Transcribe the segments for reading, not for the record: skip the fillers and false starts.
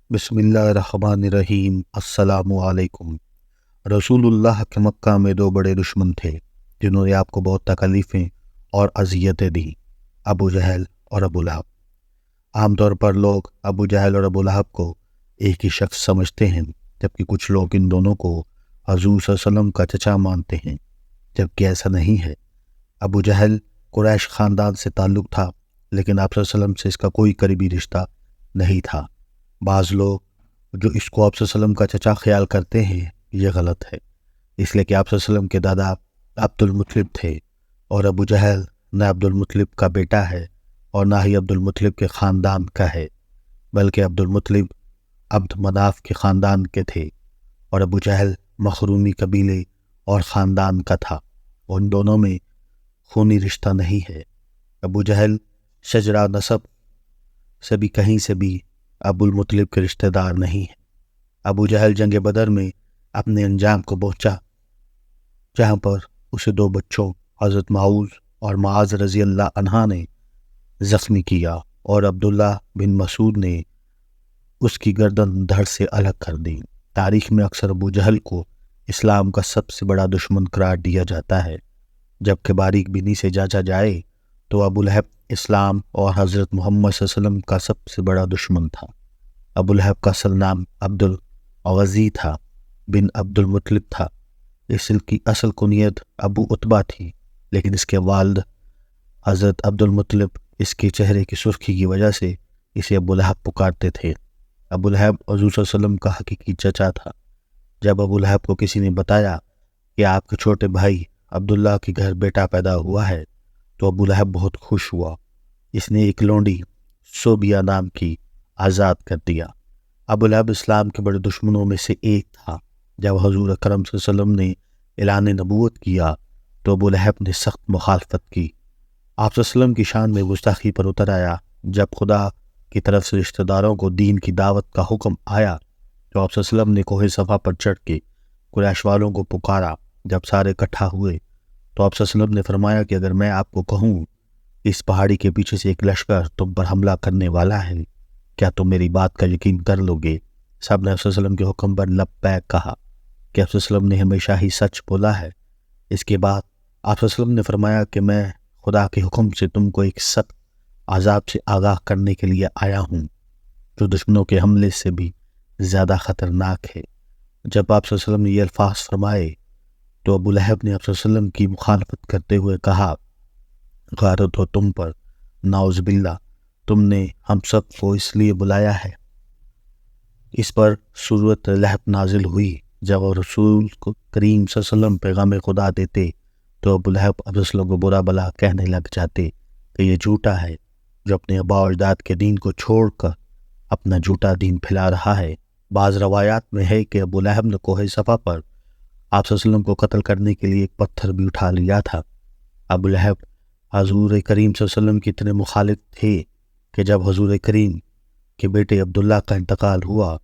بسم اللہ الرحمن الرحیم۔ السلام علیکم۔ رسول اللہ کے مکہ میں دو بڑے دشمن تھے جنہوں نے آپ کو بہت تکلیفیں اور اذیتیں دیں، ابو جہل اور ابو لہب۔ عام طور پر لوگ ابو جہل اور ابو لہب کو ایک ہی شخص سمجھتے ہیں، جبکہ کچھ لوگ ان دونوں کو حضور صلی اللہ علیہ وسلم کا چچا مانتے ہیں، جبکہ ایسا نہیں ہے۔ ابو جہل قریش خاندان سے تعلق تھا، لیکن آپ صلی اللہ علیہ وسلم سے اس کا کوئی قریبی رشتہ نہیں تھا۔ بعض لوگ جو اس کو آپ صلی اللہ علیہ وسلم کا چچا خیال کرتے ہیں، یہ غلط ہے، اس لیے کہ آپ صلی اللہ علیہ وسلم کے دادا عبد المطلب تھے، اور ابو جہل نہ عبد المطلب کا بیٹا ہے اور نہ ہی عبد المطلب کے خاندان کا ہے، بلکہ عبد المطلب عبد مناف کے خاندان کے تھے، اور ابو جہل مخرومی قبیلے اور خاندان کا تھا، اور ان دونوں میں خونی رشتہ نہیں ہے۔ ابو جہل شجرہ نسب سے بھی کہیں سے بھی ابو المطلب کے رشتہ دار نہیں ہیں۔ ابو جہل جنگ بدر میں اپنے انجام کو پہنچا، جہاں پر اسے دو بچوں حضرت معوذ اور معاذ رضی اللہ عنہ نے زخمی کیا، اور عبداللہ بن مسعود نے اس کی گردن دھڑ سے الگ کر دی۔ تاریخ میں اکثر ابو جہل کو اسلام کا سب سے بڑا دشمن قرار دیا جاتا ہے، جبکہ باریک بینی سے جانچا جائے تو ابو لہب اسلام اور حضرت محمد صلی اللہ علیہ وسلم کا سب سے بڑا دشمن تھا۔ ابو لہب کا اصل نام عبد العزی تھا، بن عبد المطلب تھا۔ اس کی اصل کنیت ابو عتبہ تھی، لیکن اس کے والد حضرت عبد المطلب اس کے چہرے کی سرخی کی وجہ سے اسے ابو لہب پکارتے تھے۔ ابو لہب حضور صلی اللہ علیہ وسلم کا حقیقی چچا تھا۔ جب ابو لہب کو کسی نے بتایا کہ آپ کے چھوٹے بھائی عبداللہ کے گھر بیٹا پیدا ہوا ہے، تو ابو لہب بہت خوش ہوا۔ اس نے ایک لونڈی صوبیہ نام کی آزاد کر دیا۔ ابو لہب اسلام کے بڑے دشمنوں میں سے ایک تھا۔ جب حضور اکرم صلی اللہ علیہ وسلم نے اعلان نبوت کیا تو ابو لہب نے سخت مخالفت کی۔ آپ صلی اللہ علیہ وسلم کی شان میں گستاخی پر اتر آیا۔ جب خدا کی طرف سے رشتہ داروں کو دین کی دعوت کا حکم آیا تو آپ صلی اللہ علیہ وسلم نے کوہ صفا پر چڑھ کے قریش والوں کو پکارا۔ جب سارے اکٹھا ہوئے تو آپ صلی اللہ علیہ وسلم نے فرمایا کہ اگر میں آپ کو کہوں اس پہاڑی کے پیچھے سے ایک لشکر تم پر حملہ کرنے والا ہے، کیا تم میری بات کا یقین کر لو گے؟ سب نے آپ صلی اللہ علیہ وسلم کے حکم پر لبیک کہا کہ آپ صلی اللہ علیہ وسلم نے ہمیشہ ہی سچ بولا ہے۔ اس کے بعد آپ صلی اللہ علیہ وسلم نے فرمایا کہ میں خدا کے حکم سے تم کو ایک سخت عذاب سے آگاہ کرنے کے لیے آیا ہوں، جو دشمنوں کے حملے سے بھی زیادہ خطرناک ہے۔ جب آپ صلی اللہ علیہ وسلم نے یہ الفاظ فرمائے تو ابو لہب نے آپ صلی اللہ علیہ وسلم کی مخالفت کرتے ہوئے کہا، غارت ہو تم پر، نعوذ باللہ، تم نے ہم سب کو اس لیے بلایا ہے۔ اس پر سورۃ لہب نازل ہوئی۔ جب رسول کریم صلی اللہ علیہ وسلم پیغام خدا دیتے تو ابو لہب اب اس لوگوں کو برا بلا کہنے لگ جاتے کہ یہ جھوٹا ہے جو اپنے آباء و اجداد کے دین کو چھوڑ کر اپنا جھوٹا دین پھیلا رہا ہے۔ بعض روایات میں ہے کہ ابو لہب نے کوہ صفا پر آپ صلی اللہ علیہ وسلم کو قتل کرنے کے لیے ایک پتھر بھی اٹھا لیا تھا۔ ابو لہب حضور کریم صلی اللہ علیہ وسلم کی اتنے مخالف تھے کہ جب حضور کریم کے بیٹے عبداللہ کا انتقال ہوا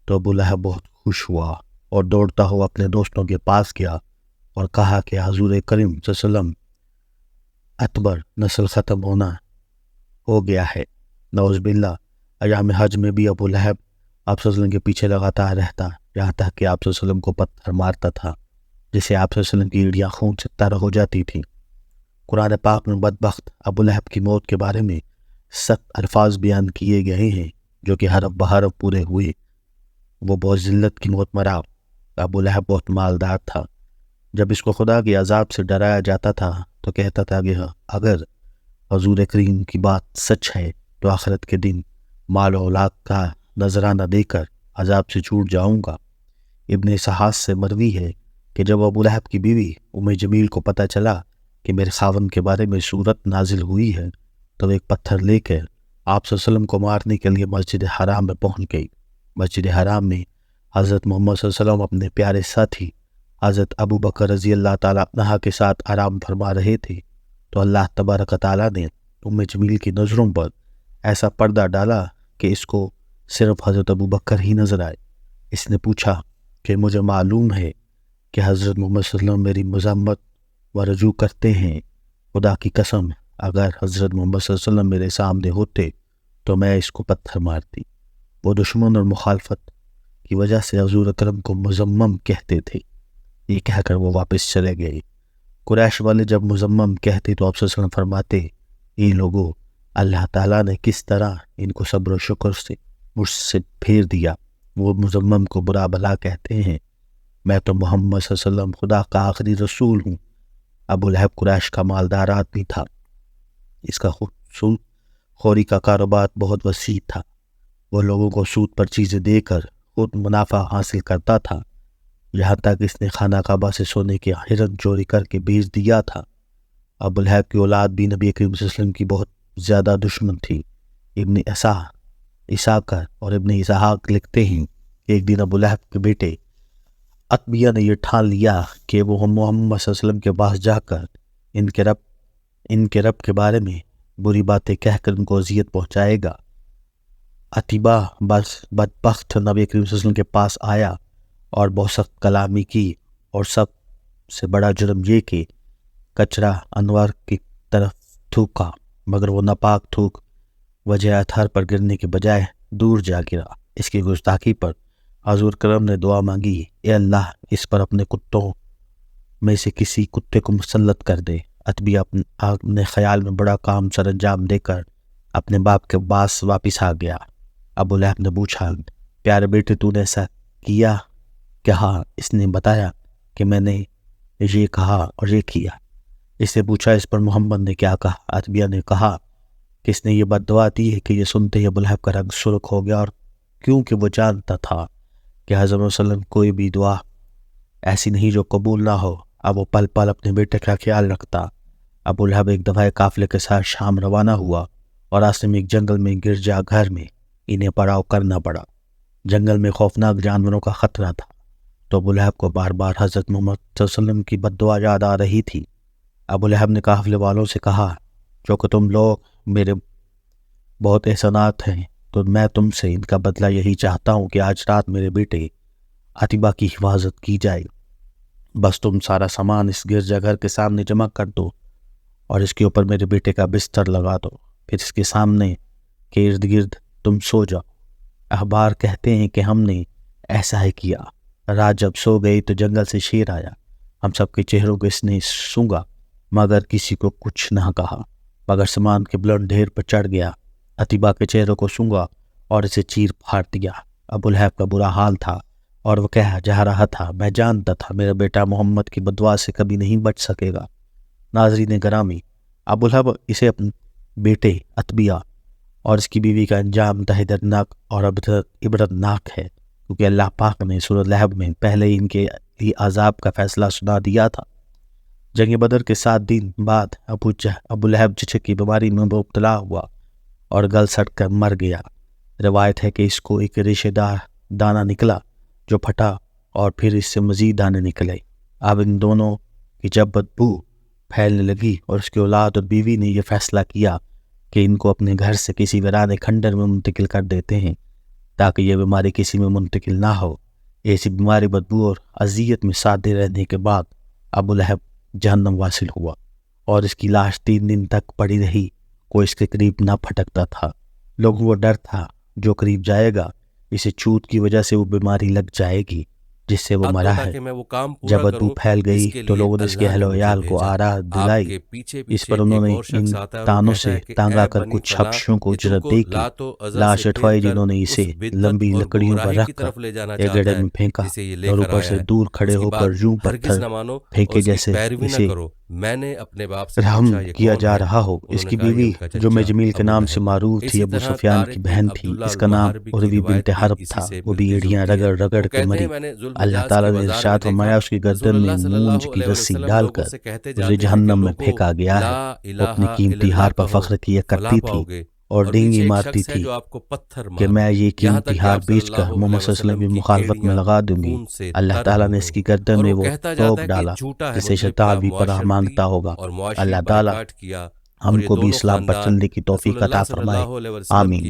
تو ابو لہب بہت خوش ہوا اور دوڑتا ہوا اپنے دوستوں کے پاس گیا اور کہا کہ حضور کریم صلی اللہ علیہ وسلم اکبر نسل ختم ہونا ہو گیا ہے۔ نعوذ باللہ، ایام حج میں بھی ابو لہب آپ صلی اللہ علیہ وسلم کے پیچھے لگاتار رہتا، یہاں تک کہ آپ صلی اللہ علیہ وسلم کو پتھر مارتا تھا، جسے آپ صلی اللہ علیہ وسلم کی ایڑیاں خون سے تر ہو جاتی تھیں۔ قرآن پاک میں بدبخت ابو لہب کی موت کے بارے میں سخت الفاظ بیان کیے گئے ہیں، جو کہ حرف بحرف پورے ہوئے۔ وہ بہت ذلت کی موت مرا۔ ابو لہب بہت مالدار تھا۔ جب اس کو خدا کے عذاب سے ڈرایا جاتا تھا تو کہتا تھا کہ اگر حضور کریم کی بات سچ ہے تو آخرت کے دن مال و اولاد کا نذرانہ دے کر عذاب سے چھوٹ جاؤں گا۔ ابن اسحاق سے مروی ہے کہ جب ابو لہب کی بیوی ام جمیل کو پتہ چلا کہ میرے خاوند کے بارے میں سورت نازل ہوئی ہے تو ایک پتھر لے کر آپ صلی اللہ علیہ وسلم کو مارنے کے لیے مسجد حرام میں پہنچ گئی۔ مسجد حرام میں حضرت محمد صلی اللہ علیہ وسلم اپنے پیارے ساتھی حضرت ابو بکر رضی اللہ تعالیٰ عنہ کے ساتھ آرام فرما رہے تھے تو اللہ تبارک تعالیٰ نے ام جمیل کی نظروں پر ایسا پردہ ڈالا کہ اس کو صرف حضرت ابو بکر ہی نظر آئے۔ اس نے پوچھا کہ مجھے معلوم ہے کہ حضرت محمد صلی اللہ علیہ وسلم میری مذمت و رجوع کرتے ہیں، خدا کی قسم اگر حضرت محمد صلی اللہ علیہ وسلم میرے سامنے ہوتے تو میں اس کو پتھر مارتی۔ وہ دشمن اور مخالفت کی وجہ سے حضور اکرم کو مذمم کہتے تھے۔ یہ کہہ کر وہ واپس چلے گئے۔ قریش والے جب مذمم کہتے تو آپ صلی اللہ علیہ وسلم فرماتے، یہ لوگوں، اللہ تعالیٰ نے کس طرح ان کو صبر و شکر سے مجھ سے پھیر دیا۔ وہ مذمم کو برا بھلا کہتے ہیں، میں تو محمد صلی اللہ علیہ وسلم خدا کا آخری رسول ہوں۔ ابو لہب قریش کا مالدار آدمی تھا۔ اس کا سود خوری کا کاروبار بہت وسیع تھا۔ وہ لوگوں کو سود پر چیزیں دے کر خود منافع حاصل کرتا تھا، یہاں تک اس نے خانہ کعبہ سے سونے کے ہرن چوری کر کے بیچ دیا تھا۔ ابو لہب کی اولاد بھی نبی کریم صلی اللہ علیہ وسلم کی بہت زیادہ دشمن تھی۔ ابن اسحاق اور ابن اسحاق لکھتے ہیں کہ ایک دن ابو لہب کے بیٹے عتبیہ نے یہ ٹھان لیا کہ وہ محمد صلی اللہ علیہ وسلم کے پاس جا کر ان کے رب کے بارے میں بری باتیں کہہ کر ان کو اذیت پہنچائے گا۔ عتیبہ بدبخت نبی کریم صلی اللہ علیہ وسلم کے پاس آیا اور بہت سخت کلامی کی، اور سب سے بڑا جرم یہ کہ کچرا انور کی طرف تھوکا، مگر وہ ناپاک تھوک وجہ اطہر پر گرنے کے بجائے دور جا گرا۔ اس کی گستاخی پر حضور کرم نے دعا مانگی، اے اللہ اس پر اپنے کتوں میں سے کسی کتے کو مسلط کر دے۔ عتبیہ اپنے خیال میں بڑا کام سر انجام دے کر اپنے باپ کے پاس واپس آ گیا۔ ابو لہب نے پوچھا، پیارے بیٹے تو نے ایسا کیا؟ کہا، اس نے بتایا کہ میں نے یہ کہا اور یہ کیا۔ اس نے پوچھا، اس پر محمد نے کیا کہا؟ عتبیہ نے کہا کہ اس نے یہ بد دعا دی ہے کہ یہ سنتے ہی ابو لہب کا رنگ سرخ ہو گیا، اور کیونکہ وہ جانتا تھا کہ حضرت صلی اللہ علیہ وسلم کوئی بھی دعا ایسی نہیں جو قبول نہ ہو۔ اب وہ پل پل اپنے بیٹے کا خیال رکھتا۔ ابو لہب ایک دفعہ قافلے کے ساتھ شام روانہ ہوا اور راستے میں ایک جنگل میں گرجا گھر میں انہیں پڑاؤ کرنا پڑا۔ جنگل میں خوفناک جانوروں کا خطرہ تھا، تو ابو لہب کو بار بار حضرت محمد صلی اللہ علیہ وسلم کی بد دعا یاد آ رہی تھی۔ ابو لہب نے قافلے والوں سے کہا، جو کہ تم لوگ میرے بہت احسانات ہیں، تو میں تم سے ان کا بدلہ یہی چاہتا ہوں کہ آج رات میرے بیٹے عتیبہ کی حفاظت کی جائے۔ بس تم سارا سامان اس گرجا گھر کے سامنے جمع کر دو اور اس کے اوپر میرے بیٹے کا بستر لگا دو، پھر اس کے سامنے کے ارد گرد تم سو جاؤ۔ اخبار کہتے ہیں کہ ہم نے ایسا ہی کیا۔ رات جب سو گئی تو جنگل سے شیر آیا، ہم سب کے چہروں کو اس نے سونگا، مگر کسی کو کچھ نہ کہا، مگر سامان کے بلند ڈھیر پر چڑھ گیا، عتیبہ کے چہروں کو سونگا اور اسے چیر پھاڑ دیا۔ ابو لہب کا برا حال تھا اور وہ کہہ جا رہا تھا، میں جانتا تھا میرا بیٹا محمد کی بددعا سے کبھی نہیں بچ سکے گا۔ ناظرین گرامی، ابو لہب اسے اپنے بیٹے عتبیہ اور اس کی بیوی کا انجام انتہائی دردناک اور عبرتناک ہے، کیونکہ اللہ پاک نے سورۃ لہب میں پہلے ہی ان کے لیے عذاب کا فیصلہ سنا دیا تھا۔ جنگ بدر کے 7 دن بعد ابو لہب چچک کی بیماری میں مبتلا ہوا اور گل سڑ کر مر گیا۔ روایت ہے کہ اس کو ایک ریشے دار دانہ نکلا جو پھٹا اور پھر اس سے مزید دانے نکلے۔ اب ان دونوں کی جب بدبو پھیلنے لگی اور اس کی اولاد اور بیوی نے یہ فیصلہ کیا کہ ان کو اپنے گھر سے کسی ویرانے کھنڈر میں منتقل کر دیتے ہیں تاکہ یہ بیماری کسی میں منتقل نہ ہو۔ ایسی بیماری، بدبو اور اذیت میں ساتھ رہنے کے بعد ابو لہب جہنم واصل ہوا اور اس کی لاش 3 دن تک پڑی رہی، کوئی اس کے قریب نہ پھٹکتا تھا۔ لوگوں کو ڈر تھا جو قریب جائے گا اسے چوت کی وجہ سے وہ بیماری لگ جائے گی جس سے وہ مرا ہے۔ جب بدبو پھیل گئی تو لوگوں نے اس کے اہل و عیال کو آراہ دلائی۔ اس پر انہوں نے ان تانوں سے تانگا کر کچھ حبشیوں کو اجرت دے کی لاش اٹھوائی، جنہوں نے اسے لمبی لکڑیوں پر رکھ کر ایک گڑھے میں پھینکا اور اوپر سے دور کھڑے ہو کر یوں پتھر پھینکے جیسے اسے رحم کیا جا رہا ہو۔ اس کی بیوی جو مجمیل کے نام سے معروف تھی، ابو سفیان کی بہن تھی، اس کا نام عروی بنت حرب تھا، وہ بھی ایڑیاں رگڑ رگڑ کے مری۔ اللہ تعالیٰ نے ارشاد فرمایا، اس کی گردن میں مونج کی رسی ڈال کر اسے جہنم میں پھینکا گیا ہے۔ وہ اپنی قیمتی ہار پر فخر کیا کرتی تھی اور ڈینگی مارتی تھی کہ میں یہ قیمتی ہار بیچ کر محمد صلی اللہ علیہ وسلم کی مخالفت میں لگا دوں گی۔ اللہ تعالیٰ نے اس کی گردن میں وہ توق ڈالا جسے شیطان بھی پناہ مانگتا ہوگا۔ اللہ تعالیٰ ہم کو بھی اسلام پر چلنے کی توفیق عطا فرمائے، آمین۔